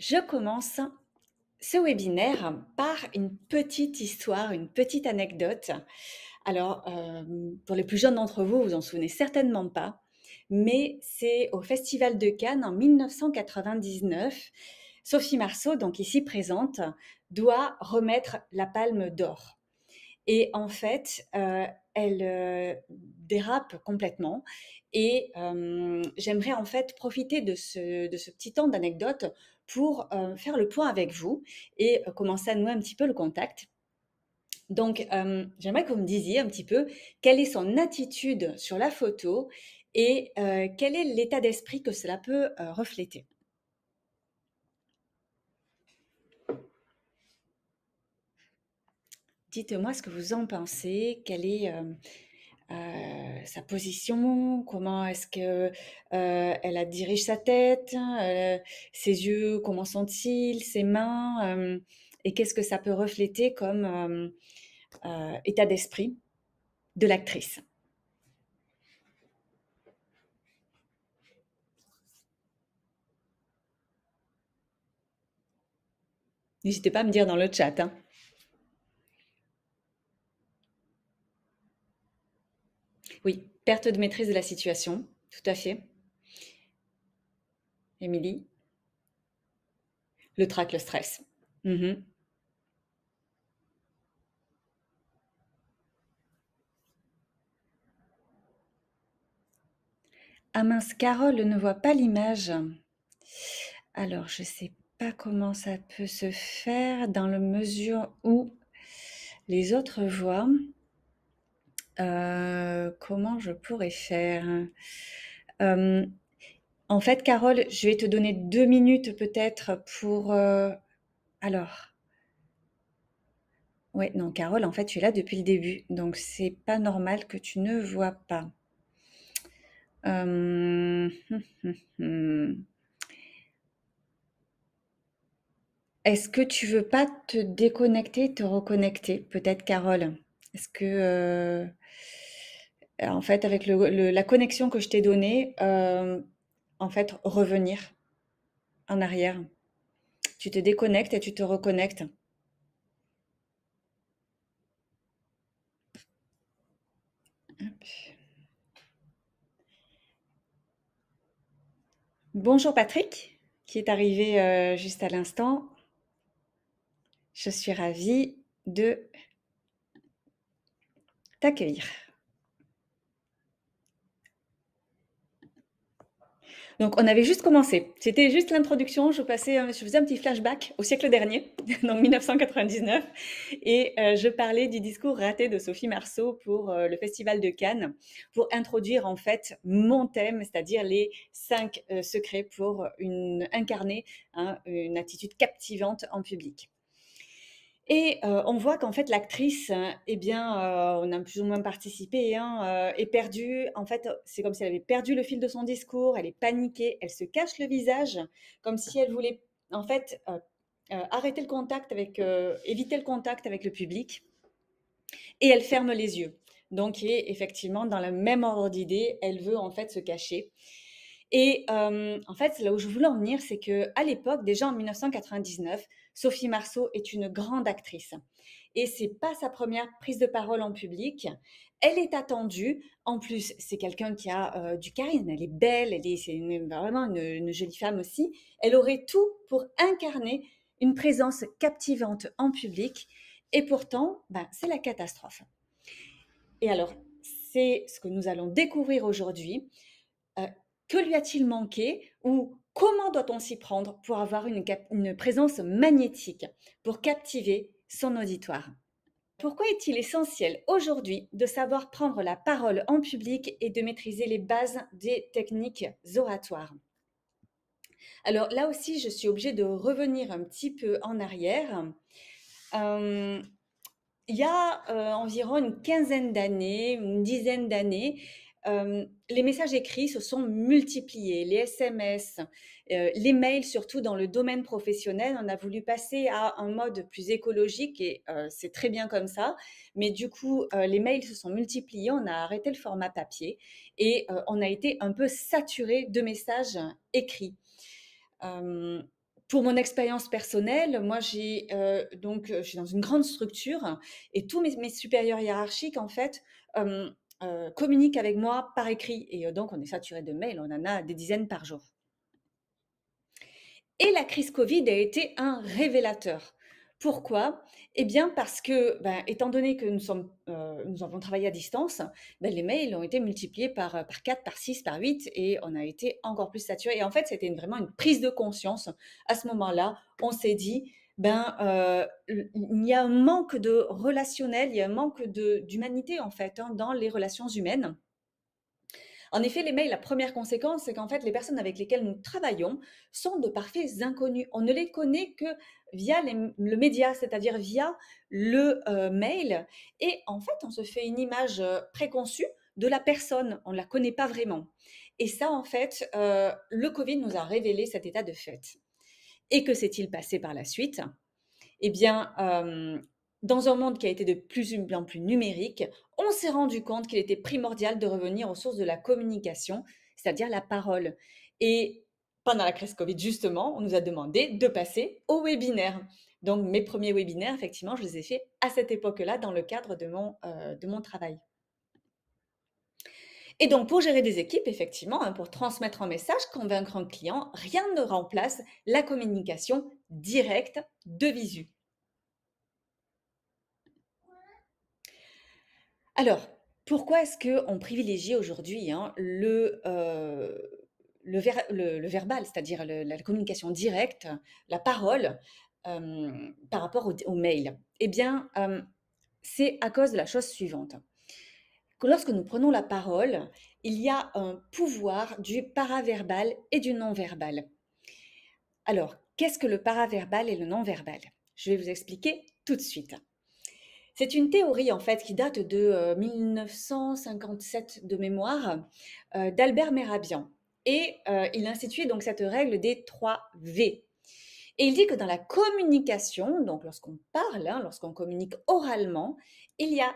Je commence ce webinaire par une petite histoire, une petite anecdote. Alors, pour les plus jeunes d'entre vous, vous en souvenez certainement pas, mais c'est au Festival de Cannes en 1999. Sophie Marceau, donc ici présente, doit remettre la Palme d'Or. Et en fait, elle dérape complètement. Et j'aimerais en fait profiter de ce petit temps d'anecdote pour faire le point avec vous et commencer à nouer un petit peu le contact. Donc, j'aimerais que vous me disiez un petit peu quelle est son attitude sur la photo et quel est l'état d'esprit que cela peut refléter. Dites-moi ce que vous en pensez, quelle est sa position, comment est-ce que elle dirige sa tête, ses yeux, comment sont-ils, ses mains, et qu'est-ce que ça peut refléter comme état d'esprit de l'actrice. N'hésitez pas à me dire dans le chat, hein. Oui, perte de maîtrise de la situation, tout à fait. Émilie, le trac, le stress. Mhm. Ah mince, Carole ne voit pas l'image. Alors, je sais pas comment ça peut se faire dans la mesure où les autres voient. Comment je pourrais faire? Euh, En fait, Carole, je vais te donner 2 minutes peut-être pour... alors, ouais, non, Carole, en fait, tu es là depuis le début, donc c'est pas normal que tu ne vois pas. Est-ce que tu veux pas te déconnecter, te reconnecter, peut-être, Carole? Est-ce que, en fait, avec la connexion que je t'ai donnée, en fait, revenir en arrière. Tu te déconnectes et tu te reconnectes. Bonjour Patrick, qui est arrivé juste à l'instant. Je suis ravie de t'accueillir. Donc, on avait juste commencé. C'était juste l'introduction. Je faisais un petit flashback au siècle dernier, donc 1999, et je parlais du discours raté de Sophie Marceau pour le Festival de Cannes, pour introduire en fait mon thème, c'est-à-dire les 5 secrets pour incarner une attitude captivante en public. Et on voit qu'en fait l'actrice, eh bien, on a plus ou moins participé, hein, est perdue. En fait, c'est comme si elle avait perdu le fil de son discours, elle est paniquée, elle se cache le visage comme si elle voulait en fait, arrêter le contact avec, éviter le contact avec le public et elle ferme les yeux. Donc et effectivement dans le même ordre d'idée, elle veut en fait se cacher. Et en fait, là où je voulais en venir, c'est qu'à l'époque, déjà en 1999, Sophie Marceau est une grande actrice. Et c'est pas sa première prise de parole en public. Elle est attendue. En plus, c'est quelqu'un qui a du charisme. Elle est belle. Vraiment une jolie femme aussi. Elle aurait tout pour incarner une présence captivante en public. Et pourtant, ben, c'est la catastrophe. Et alors, c'est ce que nous allons découvrir aujourd'hui. Euh, que lui a-t-il manqué ou comment doit-on s'y prendre pour avoir une présence magnétique, pour captiver son auditoire? Pourquoi est-il essentiel aujourd'hui de savoir prendre la parole en public et de maîtriser les bases des techniques oratoires? Alors là aussi, je suis obligée de revenir un petit peu en arrière. Euh, il y a environ une quinzaine d'années, une dizaine d'années, les messages écrits se sont multipliés, les SMS, les mails, surtout dans le domaine professionnel. On a voulu passer à un mode plus écologique et c'est très bien comme ça. Mais du coup, les mails se sont multipliés, on a arrêté le format papier et on a été un peu saturé de messages écrits. Euh, Pour mon expérience personnelle, moi je suis dans une grande structure et tous mes supérieurs hiérarchiques en fait, communiquent avec moi par écrit et donc on est saturé de mails, on en a des dizaines par jour. Et la crise Covid a été un révélateur. Pourquoi? Eh bien parce que, étant donné que nous avons travaillé à distance, les mails ont été multipliés par 4, par 6, par 8 et on a été encore plus saturés et en fait, c'était vraiment une prise de conscience. À ce moment-là, on s'est dit: il y a un manque de relationnel, il y a un manque d'humanité en fait, hein, dans les relations humaines. En effet, les mails, la première conséquence, c'est qu'en fait, les personnes avec lesquelles nous travaillons sont de parfaits inconnus. On ne les connaît que via le média, c'est-à-dire via le mail. Et en fait, on se fait une image préconçue de la personne. On ne la connaît pas vraiment. Et ça, en fait, le Covid nous a révélé cet état de fait. Et que s'est-il passé par la suite? Eh bien, dans un monde qui a été de plus en plus numérique, on s'est rendu compte qu'il était primordial de revenir aux sources de la communication, c'est-à-dire la parole. Et pendant la crise Covid, justement, on nous a demandé de passer au webinaire. Donc, mes premiers webinaires, effectivement, je les ai faits à cette époque-là dans le cadre de mon travail. Et donc, pour gérer des équipes, effectivement, hein, pour transmettre un message, convaincre un client, rien ne remplace la communication directe de visu. Alors, pourquoi est-ce qu'on privilégie aujourd'hui, hein, le verbal, c'est-à-dire la communication directe, la parole, par rapport au mail? Eh bien, c'est à cause de la chose suivante. Que lorsque nous prenons la parole, il y a un pouvoir du paraverbal et du non-verbal. Alors, qu'est-ce que le paraverbal et le non-verbal? Je vais vous expliquer tout de suite. C'est une théorie en fait qui date de 1957 de mémoire d'Albert Mehrabian. Et il a institué donc cette règle des 3 V. Et il dit que dans la communication, donc lorsqu'on parle, hein, lorsqu'on communique oralement, il y a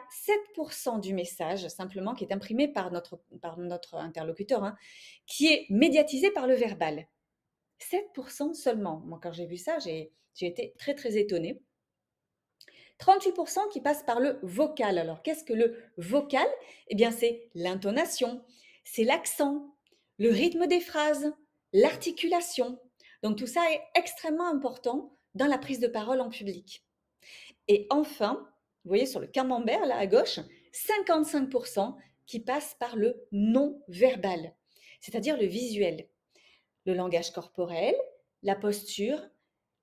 7% du message simplement qui est imprimé par notre interlocuteur, hein, qui est médiatisé par le verbal. 7% seulement. Moi, quand j'ai vu ça, j'ai été très très étonnée. 38% qui passent par le vocal. Alors, qu'est-ce que le vocal? Eh bien, c'est l'intonation, c'est l'accent, le rythme des phrases, l'articulation. Donc, tout ça est extrêmement important dans la prise de parole en public. Et enfin, vous voyez sur le camembert, là à gauche, 55% qui passent par le non-verbal, c'est-à-dire le visuel, le langage corporel, la posture,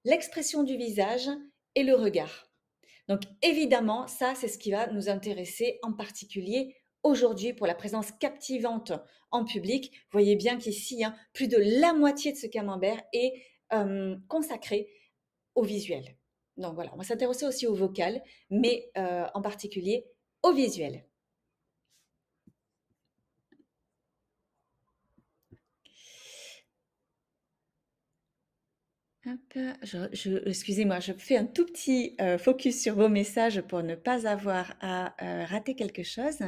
l'expression du visage et le regard. Donc évidemment, ça, c'est ce qui va nous intéresser en particulier aujourd'hui pour la présence captivante en public. Vous voyez bien qu'ici, hein, plus de la moitié de ce camembert est consacré au visuel. Donc voilà, on va s'intéresser aussi au vocal, mais en particulier au visuel. Hop, excusez-moi, je fais un tout petit focus sur vos messages pour ne pas avoir à rater quelque chose.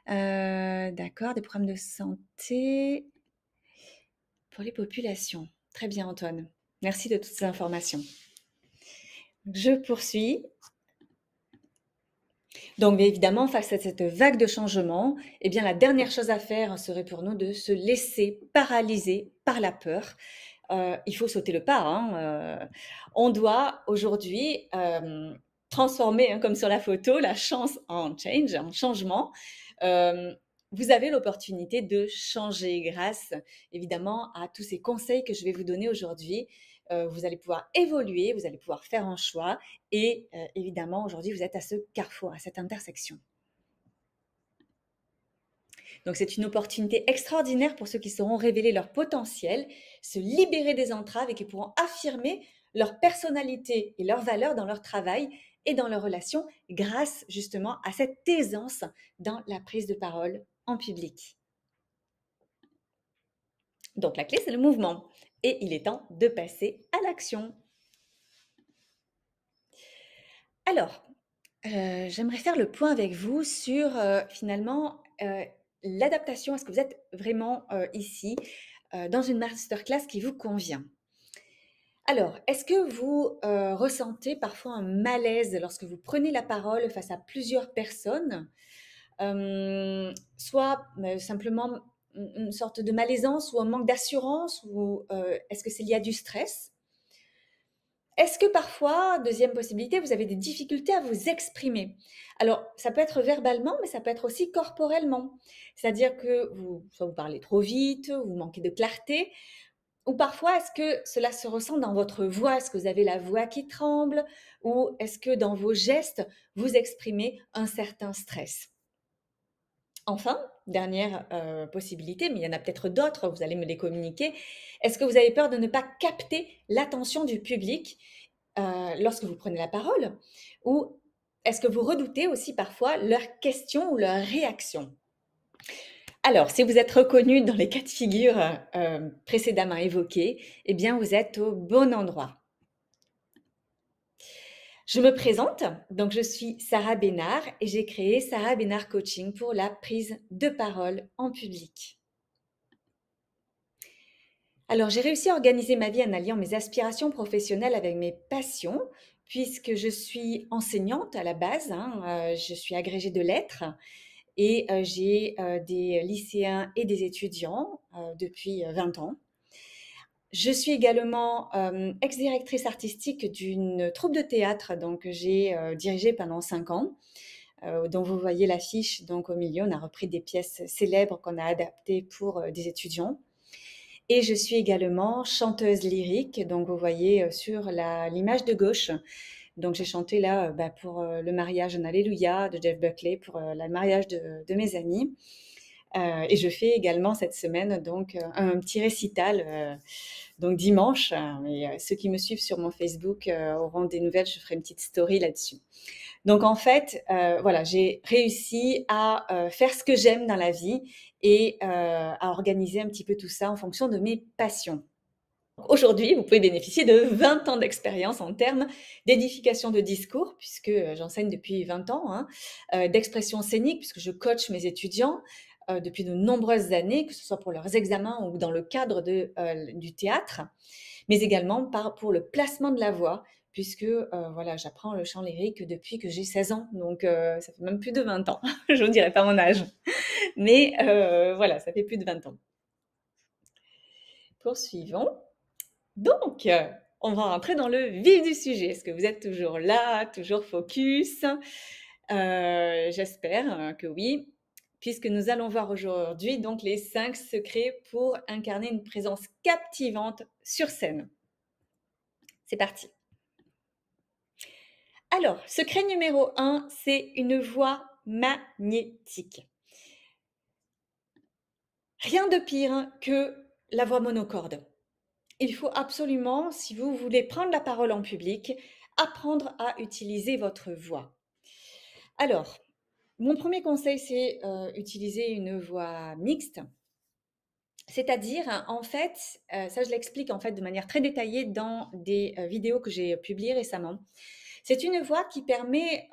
D'accord, des programmes de santé pour les populations. Très bien, Antoine. Merci de toutes ces informations. Je poursuis. Donc, bien évidemment, face à cette vague de changement, eh bien, la dernière chose à faire serait pour nous de se laisser paralyser par la peur. Il faut sauter le pas, hein. On doit aujourd'hui transformer, hein, comme sur la photo, la chance en change, en changement. Vous avez l'opportunité de changer grâce, évidemment, à tous ces conseils que je vais vous donner aujourd'hui. Vous allez pouvoir évoluer, vous allez pouvoir faire un choix et évidemment, aujourd'hui, vous êtes à ce carrefour, à cette intersection. Donc, c'est une opportunité extraordinaire pour ceux qui sauront révéler leur potentiel, se libérer des entraves et qui pourront affirmer leur personnalité et leurs valeurs dans leur travail et dans leurs relations grâce justement à cette aisance dans la prise de parole en public. Donc, la clé, c'est le mouvement et il est temps de passer à l'action. Alors, j'aimerais faire le point avec vous sur finalement l'adaptation. Est-ce que vous êtes vraiment ici dans une masterclass qui vous convient? Alors, est-ce que vous, ressentez parfois un malaise lorsque vous prenez la parole face à plusieurs personnes? Soit, simplement une sorte de malaisance ou un manque d'assurance ou, est-ce que c'est lié à du stress? Est-ce que parfois, deuxième possibilité, vous avez des difficultés à vous exprimer? Alors, ça peut être verbalement, mais ça peut être aussi corporellement. C'est-à-dire que vous soit vous parlez trop vite, vous manquez de clarté, ou parfois, est-ce que cela se ressent dans votre voix? Est-ce que vous avez la voix qui tremble? Ou est-ce que dans vos gestes, vous exprimez un certain stress? Enfin, dernière, possibilité, mais il y en a peut-être d'autres, vous allez me les communiquer. Est-ce que vous avez peur de ne pas capter l'attention du public, lorsque vous prenez la parole? Ou est-ce que vous redoutez aussi parfois leurs questions ou leurs réactions? Alors, si vous êtes reconnu dans les cas de figure, précédemment évoqués, eh bien, vous êtes au bon endroit. Je me présente, donc je suis Sarah Bénard et j'ai créé Sarah Bénard Coaching pour la prise de parole en public. Alors, j'ai réussi à organiser ma vie en alliant mes aspirations professionnelles avec mes passions, puisque je suis enseignante à la base, hein, je suis agrégée de lettres et j'ai, des lycéens et des étudiants, depuis, 20 ans. Je suis également, ex-directrice artistique d'une troupe de théâtre, donc j'ai, dirigé pendant 5 ans, dont vous voyez l'affiche donc au milieu. On a repris des pièces célèbres qu'on a adaptées pour, des étudiants et je suis également chanteuse lyrique, donc vous voyez, sur l'image de gauche. Donc j'ai chanté là, pour, le mariage en Alléluia de Jeff Buckley, pour, le mariage de mes amis. Et je fais également cette semaine donc, un petit récital, donc dimanche, et ceux qui me suivent sur mon Facebook, auront des nouvelles, je ferai une petite story là-dessus. Donc en fait, voilà, j'ai réussi à, faire ce que j'aime dans la vie et à organiser un petit peu tout ça en fonction de mes passions. Aujourd'hui, vous pouvez bénéficier de 20 ans d'expérience en termes d'édification de discours, puisque, j'enseigne depuis 20 ans, hein, d'expression scénique, puisque je coach mes étudiants, depuis de nombreuses années, que ce soit pour leurs examens ou dans le cadre du théâtre, mais également pour le placement de la voix, puisque, voilà, j'apprends le chant lyrique depuis que j'ai 16 ans, donc ça fait même plus de 20 ans. Je ne dirai pas mon âge, mais voilà, ça fait plus de 20 ans. Poursuivons. Donc, on va rentrer dans le vif du sujet. Est-ce que vous êtes toujours là, toujours focus? J'espère que oui, puisque nous allons voir aujourd'hui donc les 5 secrets pour incarner une présence captivante sur scène. C'est parti. Alors, secret numéro 1, c'est une voix magnétique. Rien de pire que la voix monocorde. Il faut absolument, si vous voulez prendre la parole en public, apprendre à utiliser votre voix. Alors, mon premier conseil, c'est utiliser une voix mixte. C'est-à-dire, en fait, ça je l'explique en fait de manière très détaillée dans des vidéos que j'ai publiées récemment. C'est une voix qui permet,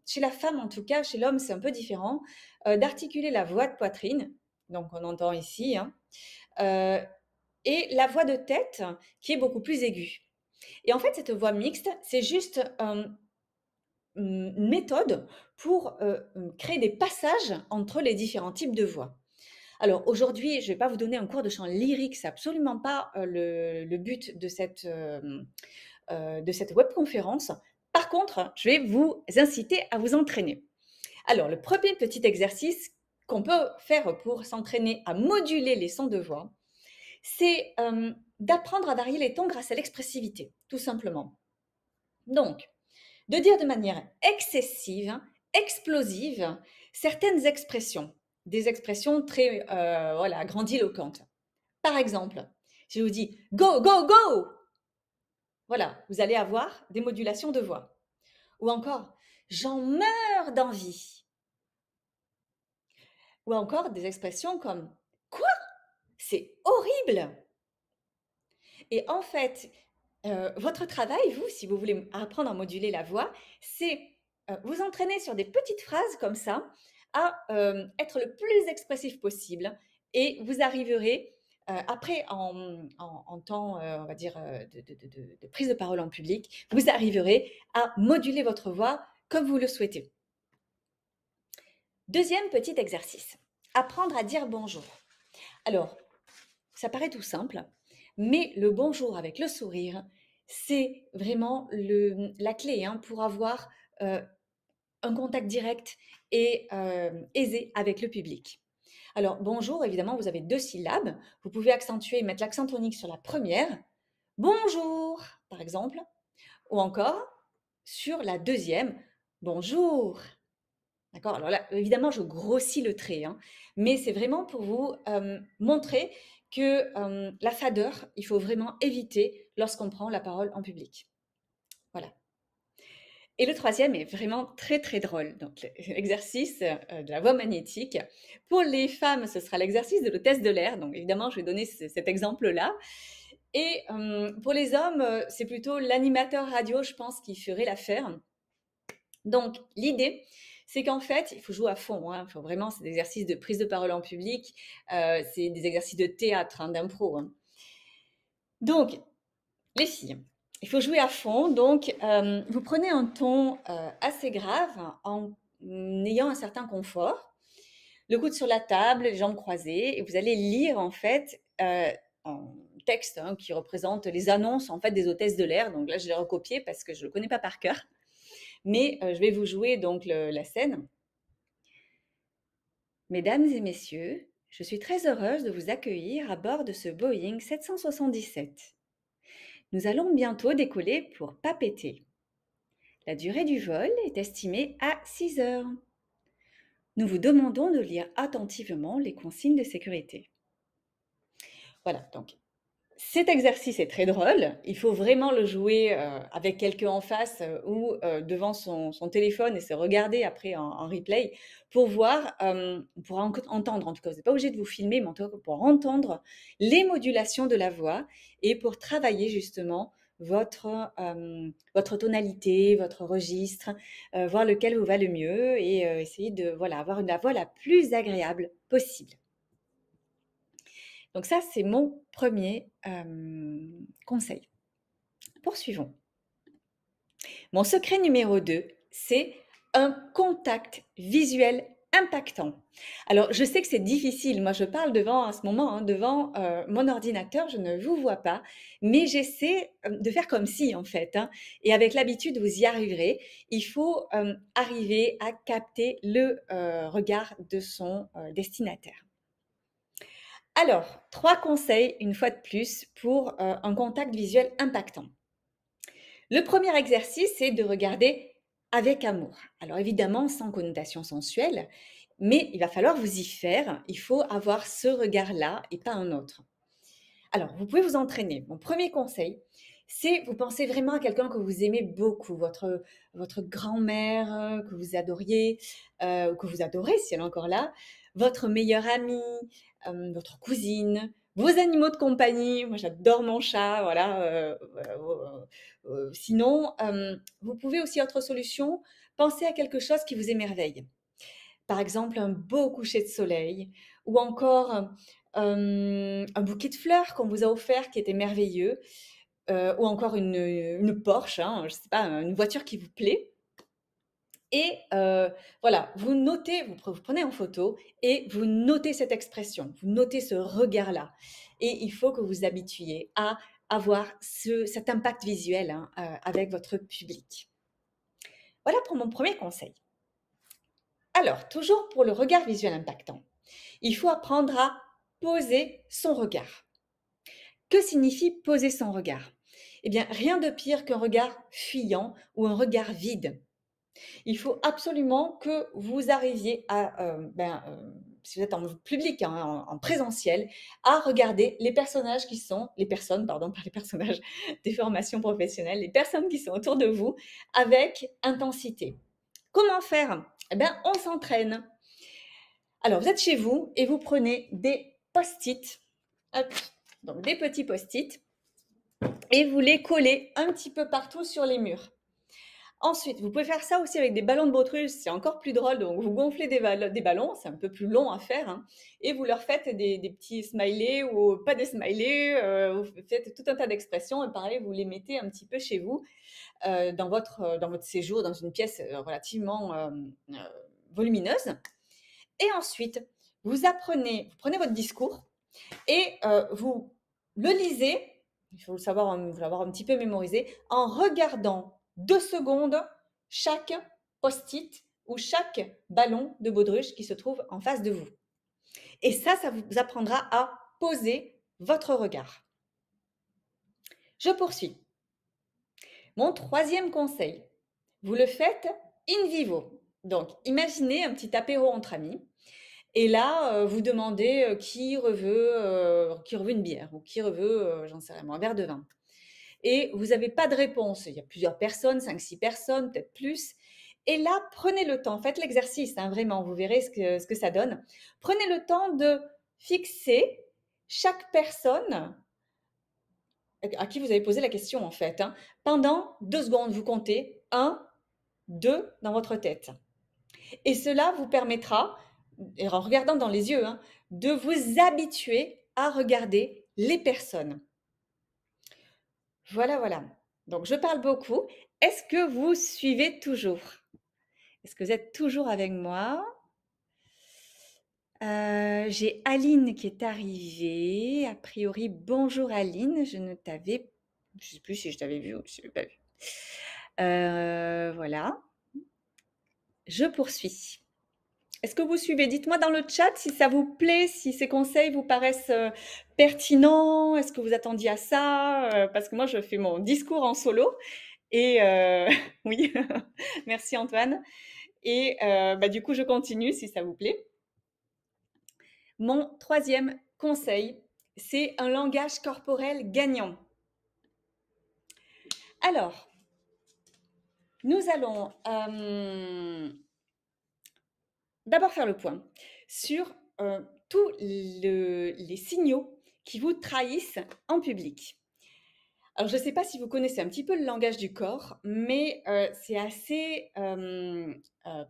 chez la femme en tout cas, chez l'homme c'est un peu différent, d'articuler la voix de poitrine, donc on entend ici, hein, euh, et la voix de tête qui est beaucoup plus aiguë. Et en fait, cette voix mixte, c'est juste une méthode pour créer des passages entre les différents types de voix. Alors aujourd'hui, je ne vais pas vous donner un cours de chant lyrique, c'est absolument pas le but de cette webconférence. Par contre, je vais vous inciter à vous entraîner. Alors, le premier petit exercice qu'on peut faire pour s'entraîner à moduler les sons de voix, c'est d'apprendre à varier les tons grâce à l'expressivité, tout simplement. Donc, de dire de manière excessive, explosive, certaines expressions, des expressions très voilà, grandiloquentes. Par exemple, si je vous dis go, go, go, voilà, vous allez avoir des modulations de voix. Ou encore, j'en meurs d'envie. Ou encore des expressions comme quoi, c'est horrible. Et en fait, votre travail, vous, si vous voulez apprendre à moduler la voix, c'est vous entraîner sur des petites phrases comme ça à être le plus expressif possible et vous arriverez après, en temps, on va dire, de prise de parole en public, vous arriverez à moduler votre voix comme vous le souhaitez. Deuxième petit exercice, apprendre à dire bonjour. Alors, ça paraît tout simple, mais le bonjour avec le sourire, c'est vraiment la clé pour avoir un contact direct et aisé avec le public. Alors, bonjour, évidemment, vous avez 2 syllabes. Vous pouvez accentuer, mettre l'accent tonique sur la première. Bonjour, par exemple. Ou encore, sur la deuxième, bonjour. D'accord? Alors là, évidemment, je grossis le trait, mais c'est vraiment pour vous montrer que la fadeur, il faut vraiment éviter lorsqu'on prend la parole en public. Voilà. Et le troisième est vraiment très très drôle. Donc l'exercice de la voix magnétique. Pour les femmes, ce sera l'exercice de l'hôtesse de l'air. Donc évidemment, je vais donner cet exemple-là. Et pour les hommes, c'est plutôt l'animateur radio, je pense, qui ferait l'affaire. Donc l'idée, c'est qu'en fait, il faut jouer à fond. Il faut vraiment, c'est des exercices de prise de parole en public, c'est des exercices de théâtre, d'impro. Donc, les filles, il faut jouer à fond. Donc, vous prenez un ton assez grave en ayant un certain confort. Le coude sur la table, les jambes croisées, et vous allez lire en fait en texte qui représente les annonces en fait des hôtesses de l'air. Donc là, je l'ai recopié parce que je le connais pas par cœur, mais je vais vous jouer donc la scène. Mesdames et messieurs, je suis très heureuse de vous accueillir à bord de ce Boeing 777. Nous allons bientôt décoller pour Papeete. La durée du vol est estimée à 6 heures. Nous vous demandons de lire attentivement les consignes de sécurité. Voilà, donc cet exercice est très drôle. Il faut vraiment le jouer avec quelqu'un en face ou devant son téléphone et se regarder après en replay pour voir, pour entendre. En tout cas, vous n'êtes pas obligé de vous filmer, mais en tout cas pour entendre les modulations de la voix et pour travailler justement votre tonalité, votre registre, voir lequel vous va le mieux et essayer de avoir la voix la plus agréable possible. Donc ça, c'est mon premier conseil. Poursuivons. Mon secret numéro 2, c'est un contact visuel impactant. Alors, je sais que c'est difficile. Moi, je parle à ce moment, devant mon ordinateur, je ne vous vois pas, mais j'essaie de faire comme si, en fait. Et avec l'habitude, vous y arriverez. Il faut arriver à capter le regard de son destinataire. Alors, 3 conseils, une fois de plus, pour un contact visuel impactant. Le premier exercice, c'est de regarder avec amour. Alors évidemment, sans connotation sensuelle, mais il va falloir vous y faire. Il faut avoir ce regard-là et pas un autre. Alors, vous pouvez vous entraîner. Mon premier conseil, c'est vous pensez vraiment à quelqu'un que vous aimez beaucoup, votre grand-mère que vous adoriez, ou que vous adorez si elle est encore là, votre meilleure amie, votre cousine, vos animaux de compagnie. Moi, j'adore mon chat, voilà. Sinon, vous pouvez aussi, autre solution, penser à quelque chose qui vous émerveille. Par exemple, un beau coucher de soleil ou encore un bouquet de fleurs qu'on vous a offert qui était merveilleux, ou encore une Porsche, je sais pas, une voiture qui vous plaît. Et voilà, vous notez, vous prenez en photo et vous notez cette expression, vous notez ce regard-là. Et il faut que vous habituiez à avoir cet impact visuel avec votre public. Voilà pour mon premier conseil. Alors, toujours pour le regard visuel impactant, il faut apprendre à poser son regard. Que signifie poser son regard? Eh bien, rien de pire qu'un regard fuyant ou un regard vide. Il faut absolument que vous arriviez à, si vous êtes en public, en présentiel, à regarder les personnages les personnes, pardon, pas les personnages des formations professionnelles, les personnes qui sont autour de vous avec intensité. Comment faire? Eh bien, on s'entraîne. Alors, vous êtes chez vous et vous prenez des post-it, donc des petits post-it, et vous les collez un petit peu partout sur les murs. Ensuite, vous pouvez faire ça aussi avec des ballons de baudruche, c'est encore plus drôle. Donc, vous gonflez des ballons, c'est un peu plus long à faire, hein, et vous leur faites des petits smileys ou pas des smileys, vous faites tout un tas d'expressions et pareil, vous les mettez un petit peu chez vous dans votre séjour, dans une pièce relativement volumineuse. Et ensuite, vous prenez votre discours et vous le lisez, il faut l'avoir un petit peu mémorisé, en regardant 2 secondes chaque post-it ou chaque ballon de baudruche qui se trouve en face de vous. Et ça vous apprendra à poser votre regard. Je poursuis. Mon troisième conseil, vous le faites in vivo. Donc, imaginez un petit apéro entre amis. Et là, vous demandez qui reveut une bière ou qui reveut, j'en sais rien moi, un verre de vin. Et vous n'avez pas de réponse. Il y a plusieurs personnes, 5-6 personnes, peut-être plus. Et là, prenez le temps, faites l'exercice, hein, vraiment, vous verrez ce que ça donne. Prenez le temps de fixer chaque personne à qui vous avez posé la question, en fait. Hein. Pendant 2 secondes, vous comptez 1, 2 dans votre tête. Et cela vous permettra, en regardant dans les yeux, hein, de vous habituer à regarder les personnes. Voilà, voilà. Donc, je parle beaucoup. Est-ce que vous suivez toujours? Est-ce que vous êtes toujours avec moi? J'ai Aline qui est arrivée. A priori, bonjour Aline. Je ne sais plus si je t'avais vu ou si je ne l'ai pas vu. Voilà. Je poursuis. Est-ce que vous suivez? Dites-moi dans le chat si ça vous plaît, si ces conseils vous paraissent pertinents. Est-ce que vous attendiez à ça? Parce que moi, je fais mon discours en solo. Et oui, merci Antoine. Et du coup, je continue si ça vous plaît. Mon troisième conseil, c'est un langage corporel gagnant. Alors, nous allons d'abord faire le point sur tous les signaux qui vous trahissent en public. Alors, je ne sais pas si vous connaissez un petit peu le langage du corps, mais c'est assez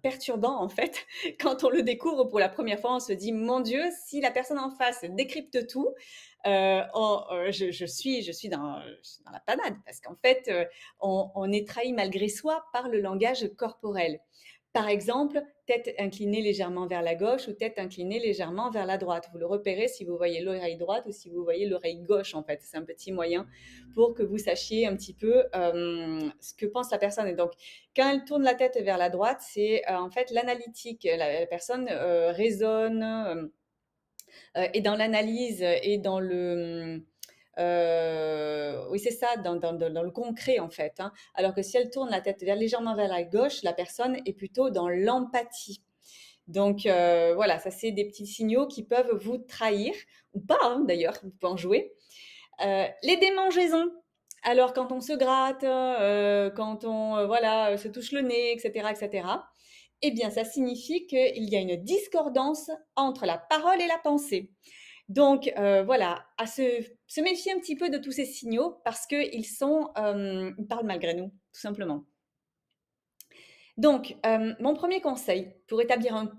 perturbant en fait. Quand on le découvre pour la première fois, on se dit, mon Dieu, si la personne en face décrypte tout, je suis dans la panade parce qu'en fait, on est trahi malgré soi par le langage corporel. Par exemple, tête inclinée légèrement vers la gauche ou tête inclinée légèrement vers la droite. Vous le repérez si vous voyez l'oreille droite ou si vous voyez l'oreille gauche, en fait. C'est un petit moyen pour que vous sachiez un petit peu ce que pense la personne. Et donc, quand elle tourne la tête vers la droite, c'est en fait l'analytique. La personne raisonne, est dans l'analyse et dans le... oui, c'est ça, dans le concret en fait. Hein. Alors que si elle tourne la tête légèrement vers la gauche, la personne est plutôt dans l'empathie. Donc voilà, ça c'est des petits signaux qui peuvent vous trahir, ou pas hein, d'ailleurs, vous pouvez en jouer. Les démangeaisons. Alors quand on se gratte, quand on voilà, se touche le nez, etc., etc., eh bien ça signifie qu'il y a une discordance entre la parole et la pensée. Donc voilà, à se méfier un petit peu de tous ces signaux parce qu'ils ils parlent malgré nous, tout simplement. Donc, mon premier conseil pour établir un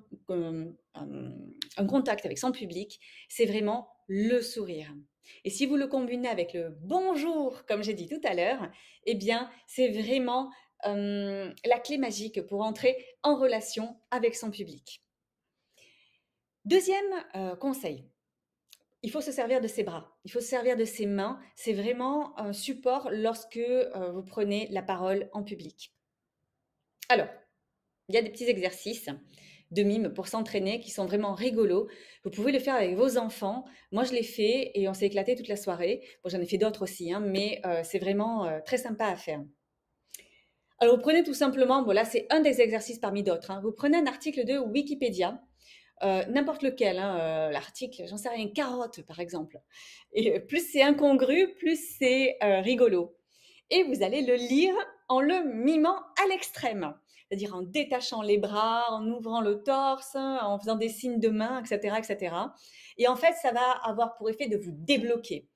contact avec son public, c'est vraiment le sourire. Et si vous le combinez avec le bonjour, comme j'ai dit tout à l'heure, eh bien, c'est vraiment la clé magique pour entrer en relation avec son public. Deuxième conseil, il faut se servir de ses bras, il faut se servir de ses mains. C'est vraiment un support lorsque vous prenez la parole en public. Alors, il y a des petits exercices de mime pour s'entraîner qui sont vraiment rigolos. Vous pouvez le faire avec vos enfants. Moi, je l'ai fait et on s'est éclaté toute la soirée. Bon, j'en ai fait d'autres aussi, hein, mais c'est vraiment très sympa à faire. Alors, vous prenez tout simplement, bon là, c'est un des exercices parmi d'autres. Hein. Vous prenez un article de Wikipédia, n'importe lequel, hein, l'article, j'en sais rien, carotte par exemple. Et plus c'est incongru, plus c'est rigolo. Et vous allez le lire en le mimant à l'extrême, c'est-à-dire en détachant les bras, en ouvrant le torse, en faisant des signes de main, etc., etc. Et en fait, ça va avoir pour effet de vous débloquer.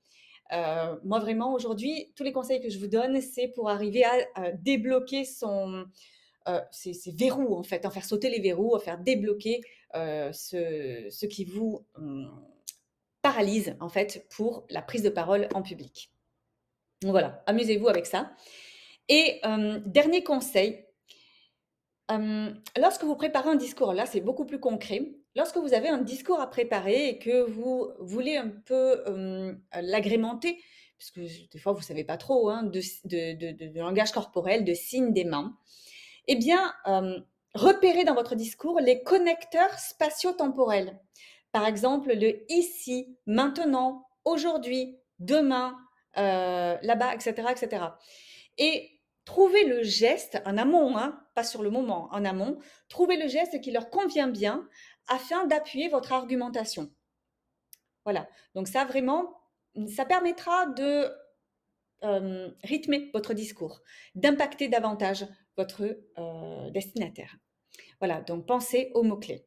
Moi, vraiment, aujourd'hui, tous les conseils que je vous donne, c'est pour arriver à débloquer ces verrous, en fait, à faire sauter les verrous, à faire débloquer ce qui vous paralyse, en fait, pour la prise de parole en public. Donc voilà, amusez-vous avec ça. Et dernier conseil, lorsque vous préparez un discours, là c'est beaucoup plus concret. Lorsque vous avez un discours à préparer et que vous voulez un peu l'agrémenter, puisque des fois vous ne savez pas trop, hein, de langage corporel, de signes des mains, eh bien, repérez dans votre discours les connecteurs spatio-temporels. Par exemple, le ici, maintenant, aujourd'hui, demain, là-bas, etc., etc. Et trouvez le geste en amont, hein, pas sur le moment, en amont, trouvez le geste qui leur convient bien afin d'appuyer votre argumentation. Voilà. Donc ça, vraiment, ça permettra de rythmer votre discours, d'impacter davantage votre destinataire. Voilà, donc pensez aux mots-clés.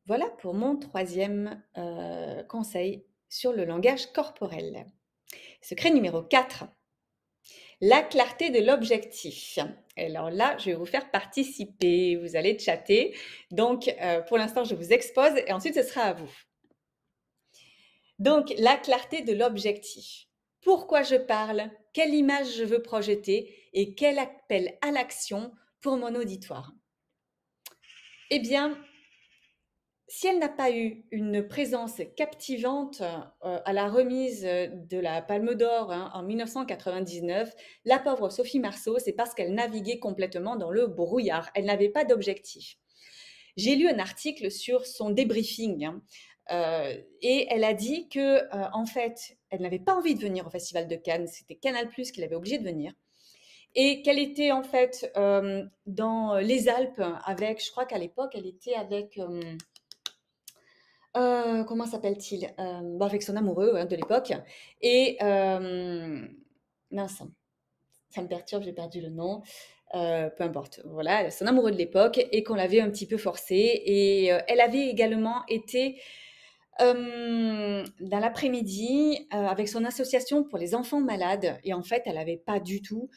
Voilà pour mon troisième conseil sur le langage corporel. Secret numéro 4, la clarté de l'objectif. Alors là, je vais vous faire participer, vous allez chatter. Donc, pour l'instant, je vous expose et ensuite, ce sera à vous. Donc, la clarté de l'objectif. Pourquoi je parle? Quelle image je veux projeter? Et quel appel à l'action pour mon auditoire? Eh bien, si elle n'a pas eu une présence captivante à la remise de la Palme d'Or en 1999, la pauvre Sophie Marceau, c'est parce qu'elle naviguait complètement dans le brouillard. Elle n'avait pas d'objectif. J'ai lu un article sur son débriefing et elle a dit que en fait, elle n'avait pas envie de venir au Festival de Cannes. C'était Canal+ qui l'avait obligée de venir. Et qu'elle était en fait dans les Alpes avec, je crois qu'à l'époque, elle était avec comment s'appelle-t-il? Avec son amoureux, hein, de l'époque et mince, ça me perturbe, j'ai perdu le nom. Peu importe, voilà, son amoureux de l'époque et qu'on l'avait un petit peu forcé et elle avait également été, dans l'après-midi, avec son association pour les enfants malades et en fait, elle avait pas du tout,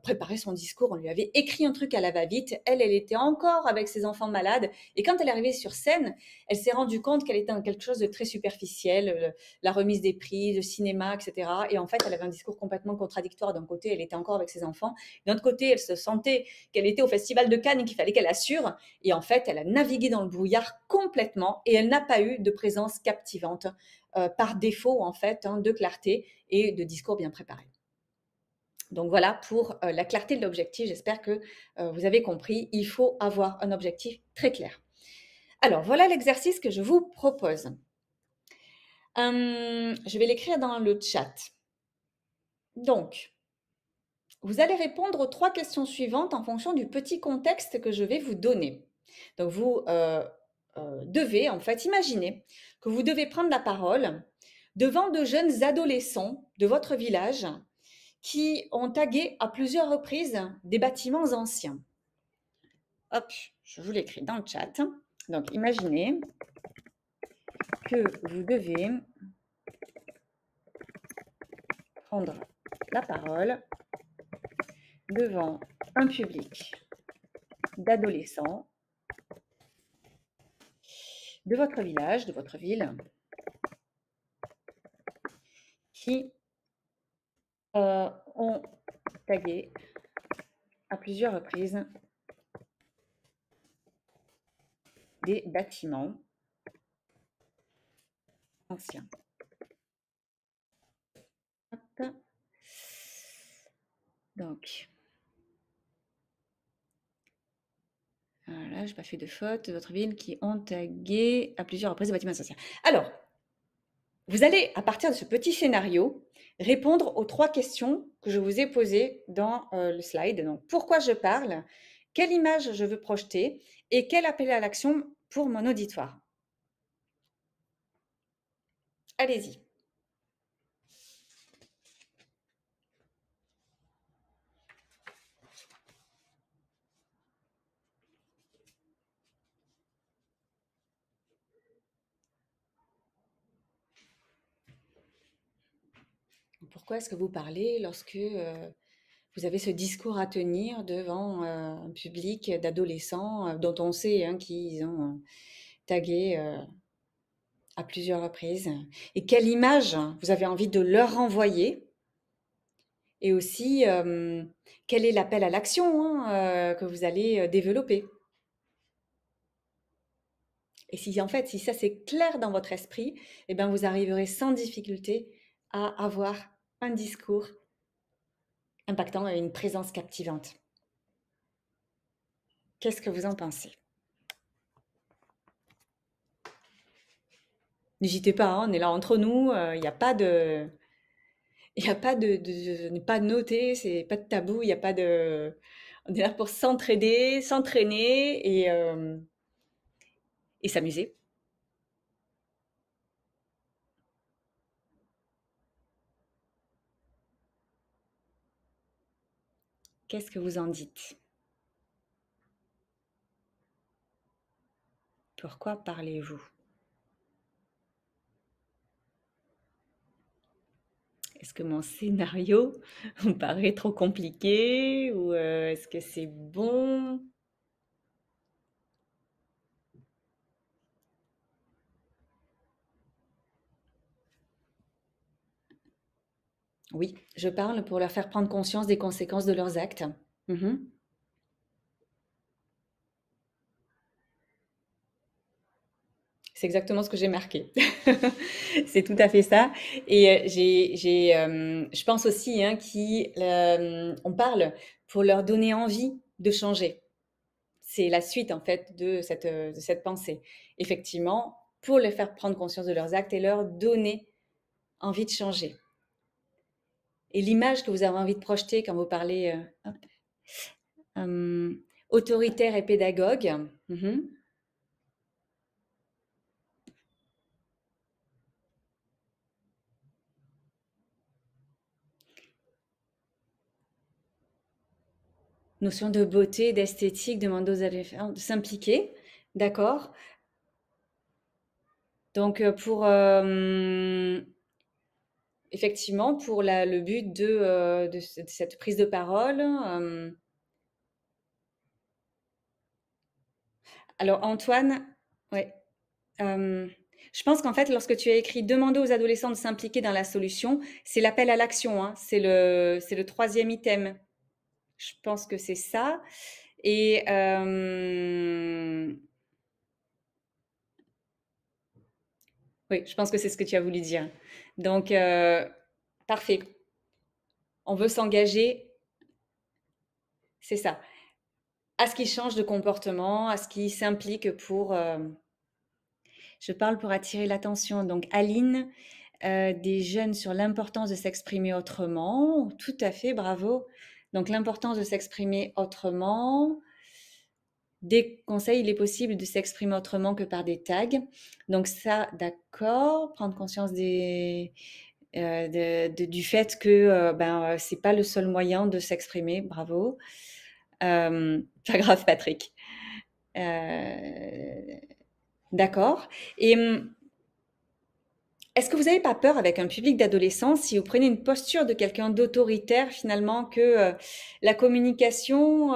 préparé son discours. On lui avait écrit un truc à la va-vite. Elle était encore avec ses enfants malades et quand elle est arrivée sur scène, elle s'est rendue compte qu'elle était dans quelque chose de très superficiel, la remise des prix, le cinéma et cetera et en fait, elle avait un discours complètement contradictoire. D'un côté, elle était encore avec ses enfants, d'un autre côté, elle se sentait qu'elle était au Festival de Cannes et qu'il fallait qu'elle assure et en fait, elle a navigué dans le brouillard complètement et elle n'a pas eu de présence captivante par défaut en fait de clarté et de discours bien préparé. Donc voilà pour la clarté de l'objectif. J'espère que vous avez compris. Il faut avoir un objectif très clair. Alors voilà l'exercice que je vous propose. Je vais l'écrire dans le chat. Donc, vous allez répondre aux 3 questions suivantes en fonction du petit contexte que je vais vous donner. Donc vous devez en fait imaginer que vous devez prendre la parole devant de jeunes adolescents de votre village qui ont tagué à plusieurs reprises des bâtiments anciens. Hop, je vous l'écris dans le chat. Donc imaginez que vous devez prendre la parole devant un public d'adolescents de votre village, de votre ville, qui ont tagué à plusieurs reprises des bâtiments anciens. Hop. Donc, voilà, je n'ai pas fait de faute. De votre ville qui ont tagué à plusieurs reprises des bâtiments anciens. Alors, vous allez, à partir de ce petit scénario, répondre aux 3 questions que je vous ai posées dans le slide. Donc, pourquoi je parle? Quelle image je veux projeter? Et quel appel à l'action pour mon auditoire? Allez-y. Pourquoi est-ce que vous parlez lorsque vous avez ce discours à tenir devant un public d'adolescents dont on sait hein, qu'ils ont tagué à plusieurs reprises? Et quelle image vous avez envie de leur renvoyer? Et aussi, quel est l'appel à l'action hein, que vous allez développer? Et si en fait, si ça c'est clair dans votre esprit, eh bien, vous arriverez sans difficulté à avoir un discours impactant et une présence captivante. Qu'est-ce que vous en pensez? N'hésitez pas, hein, on est là entre nous, il n'y a pas de, il y a pas de n'est pas noté, c'est pas de tabou, il y a pas de, on est là pour s'entraider, s'entraîner et s'amuser. Qu'est-ce que vous en dites? Pourquoi parlez-vous? Est-ce que mon scénario vous paraît trop compliqué ou est-ce que c'est bon? Oui, je parle pour leur faire prendre conscience des conséquences de leurs actes. Mhm. C'est exactement ce que j'ai marqué. C'est tout à fait ça. Et je pense aussi hein, on parle pour leur donner envie de changer. C'est la suite en fait de cette pensée. Effectivement, pour les faire prendre conscience de leurs actes et leur donner envie de changer. Et l'image que vous avez envie de projeter quand vous parlez hop, autoritaire et pédagogue. Mhm. Notion de beauté, d'esthétique, demander aux adolescents de s'impliquer. D'accord. Donc, effectivement, pour le but de cette prise de parole. Alors, Antoine, ouais, je pense qu'en fait, lorsque tu as écrit demander aux adolescents de s'impliquer dans la solution, c'est l'appel à l'action, hein, c'est le troisième item. Je pense que c'est ça. Et oui, je pense que c'est ce que tu as voulu dire. Donc, parfait. On veut s'engager, c'est ça. À ce qu'ils changent de comportement, à ce qu'ils s'impliquent pour. Je parle pour attirer l'attention. Donc, Aline, des jeunes sur l'importance de s'exprimer autrement. Tout à fait, bravo. Donc, l'importance de s'exprimer autrement. Des conseils, il est possible de s'exprimer autrement que par des tags. Donc, ça, d'accord. Prendre conscience du fait que c'est pas le seul moyen de s'exprimer. Bravo. Pas grave, Patrick. Euh, d'accord. Et est-ce que vous n'avez pas peur avec un public d'adolescents si vous prenez une posture de quelqu'un d'autoritaire finalement que la communication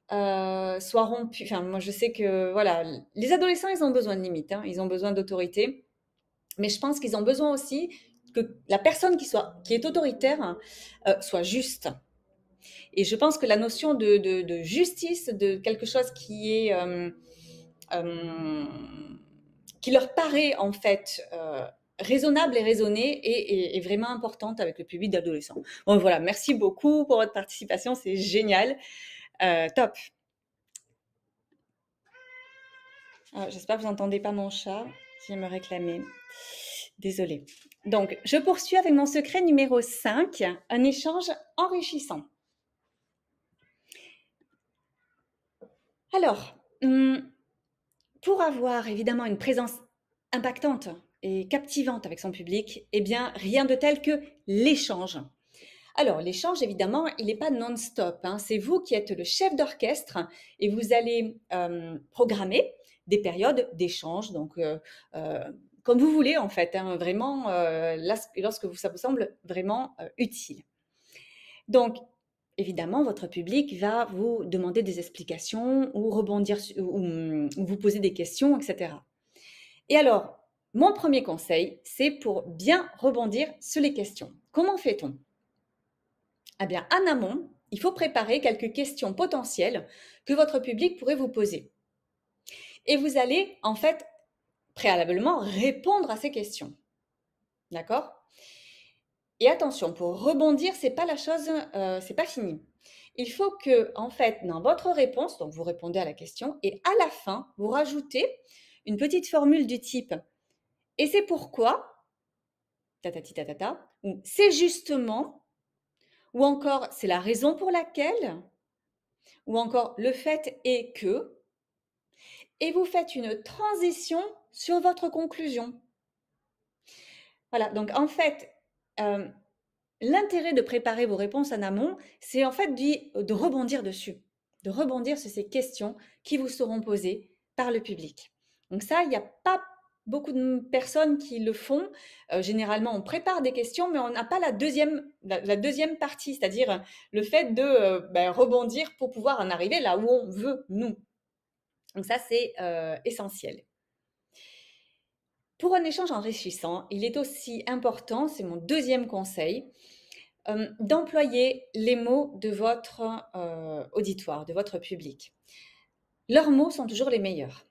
soit rompue? Enfin, moi je sais que voilà, les adolescents ils ont besoin de limites, hein, ils ont besoin d'autorité, mais je pense qu'ils ont besoin aussi que la personne qui est autoritaire soit juste. Et je pense que la notion de justice, de quelque chose euh, qui leur paraît en fait raisonnable et raisonnée est vraiment importante avec le public d'adolescents. Bon voilà, merci beaucoup pour votre participation, c'est génial. Top. J'espère que vous n'entendez pas mon chat qui vient me réclamer. Désolée. Donc, je poursuis avec mon secret numéro 5, un échange enrichissant. Alors, pour avoir évidemment une présence impactante et captivante avec son public, eh bien, rien de tel que l'échange. Alors, l'échange, évidemment, il n'est pas non-stop, hein. C'est vous qui êtes le chef d'orchestre et vous allez programmer des périodes d'échange. Donc, comme vous voulez en fait, hein, vraiment lorsque ça vous semble vraiment utile. Donc, évidemment, votre public va vous demander des explications ou rebondir ou vous poser des questions, etc. Et alors, mon premier conseil, c'est pour bien rebondir sur les questions. Comment fait-on? Eh bien, en amont, il faut préparer quelques questions potentielles que votre public pourrait vous poser. Et vous allez, en fait, préalablement répondre à ces questions. D'accord? Et attention, pour rebondir, c'est pas la chose, c'est pas fini. Il faut que, en fait, dans votre réponse, donc vous répondez à la question, et à la fin, vous rajoutez une petite formule du type « Et c'est pourquoi », tatati tatata, ou « c'est justement », ou encore « c'est la raison pour laquelle », ou encore « le fait est que », et vous faites une transition sur votre conclusion. Voilà, donc en fait, l'intérêt de préparer vos réponses en amont, c'est en fait de rebondir dessus, de rebondir sur ces questions qui vous seront posées par le public. Donc ça, il n'y a pas beaucoup de personnes qui le font. Généralement, on prépare des questions, mais on n'a pas la deuxième partie, c'est-à-dire le fait de rebondir pour pouvoir en arriver là où on veut, nous. Donc ça, c'est essentiel. Pour un échange enrichissant, il est aussi important, c'est mon deuxième conseil, d'employer les mots de votre auditoire, de votre public. Leurs mots sont toujours les meilleurs.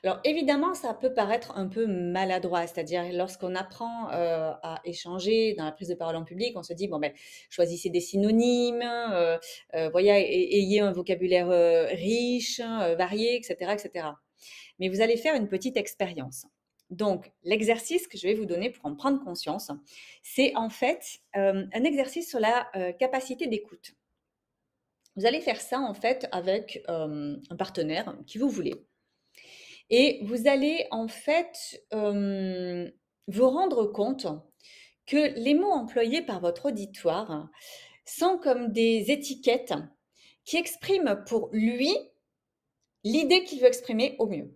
Alors évidemment, ça peut paraître un peu maladroit, c'est-à-dire lorsqu'on apprend à échanger dans la prise de parole en public, on se dit, bon ben, choisissez des synonymes, voyez, ayez un vocabulaire riche, varié, etc., etc. Mais vous allez faire une petite expérience. Donc, l'exercice que je vais vous donner pour en prendre conscience, c'est en fait un exercice sur la capacité d'écoute. Vous allez faire ça en fait avec un partenaire qui vous voulez. Et vous allez en fait vous rendre compte que les mots employés par votre auditoire sont comme des étiquettes qui expriment pour lui l'idée qu'il veut exprimer au mieux.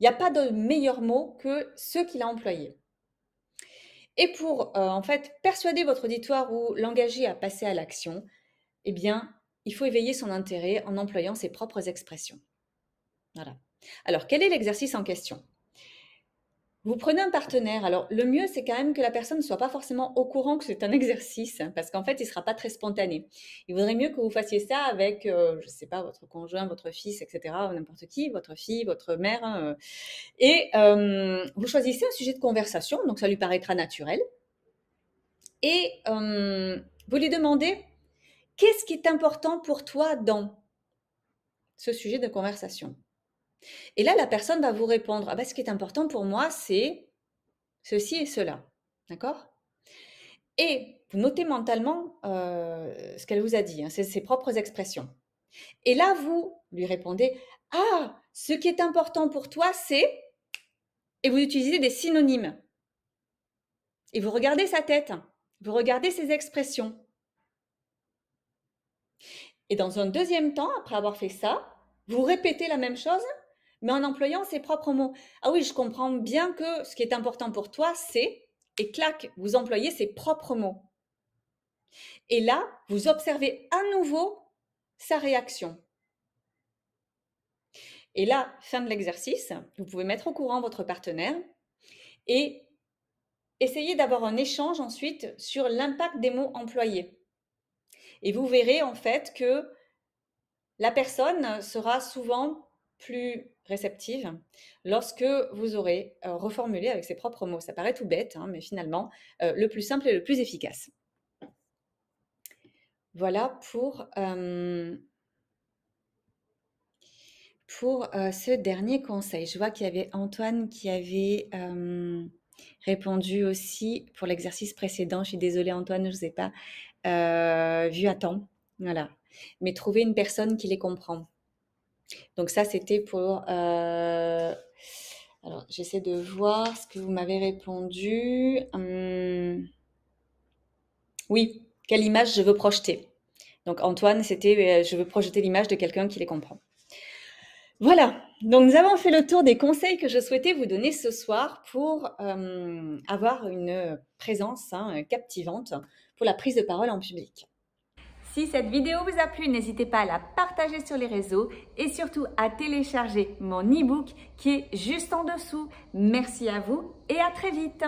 Il n'y a pas de meilleur mot que ceux qu'il a employés. Et pour en fait persuader votre auditoire ou l'engager à passer à l'action, eh bien, il faut éveiller son intérêt en employant ses propres expressions. Voilà. Alors, quel est l'exercice en question? Vous prenez un partenaire. Alors, le mieux, c'est quand même que la personne ne soit pas forcément au courant que c'est un exercice, parce qu'en fait, il ne sera pas très spontané. Il vaudrait mieux que vous fassiez ça avec, je ne sais pas, votre conjoint, votre fils, etc., ou n'importe qui, votre fille, votre mère. Hein, et vous choisissez un sujet de conversation, donc ça lui paraîtra naturel. Et vous lui demandez, qu'est-ce qui est important pour toi dans ce sujet de conversation? Et là, la personne va vous répondre, ah ben, ce qui est important pour moi, c'est ceci et cela. D'accord? Et vous notez mentalement ce qu'elle vous a dit, hein, c'est ses propres expressions. Et là, vous lui répondez, ah, ce qui est important pour toi, c'est... Et vous utilisez des synonymes. Et vous regardez sa tête, vous regardez ses expressions. Et dans un deuxième temps, après avoir fait ça, vous répétez la même chose, mais en employant ses propres mots. Ah oui, je comprends bien que ce qui est important pour toi, c'est... Et clac, vous employez ses propres mots. Et là, vous observez à nouveau sa réaction. Et là, fin de l'exercice, vous pouvez mettre au courant votre partenaire et essayer d'avoir un échange ensuite sur l'impact des mots employés. Et vous verrez en fait que la personne sera souvent plus réceptive lorsque vous aurez reformulé avec ses propres mots. Ça paraît tout bête, hein, mais finalement, le plus simple et le plus efficace. Voilà pour ce dernier conseil. Je vois qu'il y avait Antoine qui avait répondu aussi pour l'exercice précédent. Je suis désolée Antoine, je ne vous ai pas vu à temps. Voilà. Mais trouver une personne qui les comprend. Donc ça, c'était pour... alors, j'essaie de voir ce que vous m'avez répondu. Oui, quelle image je veux projeter. Donc Antoine, c'était je veux projeter l'image de quelqu'un qui les comprend. Voilà, Donc, nous avons fait le tour des conseils que je souhaitais vous donner ce soir pour avoir une présence captivante pour la prise de parole en public. Si cette vidéo vous a plu, n'hésitez pas à la partager sur les réseaux et surtout à télécharger mon e-book qui est juste en dessous. Merci à vous et à très vite.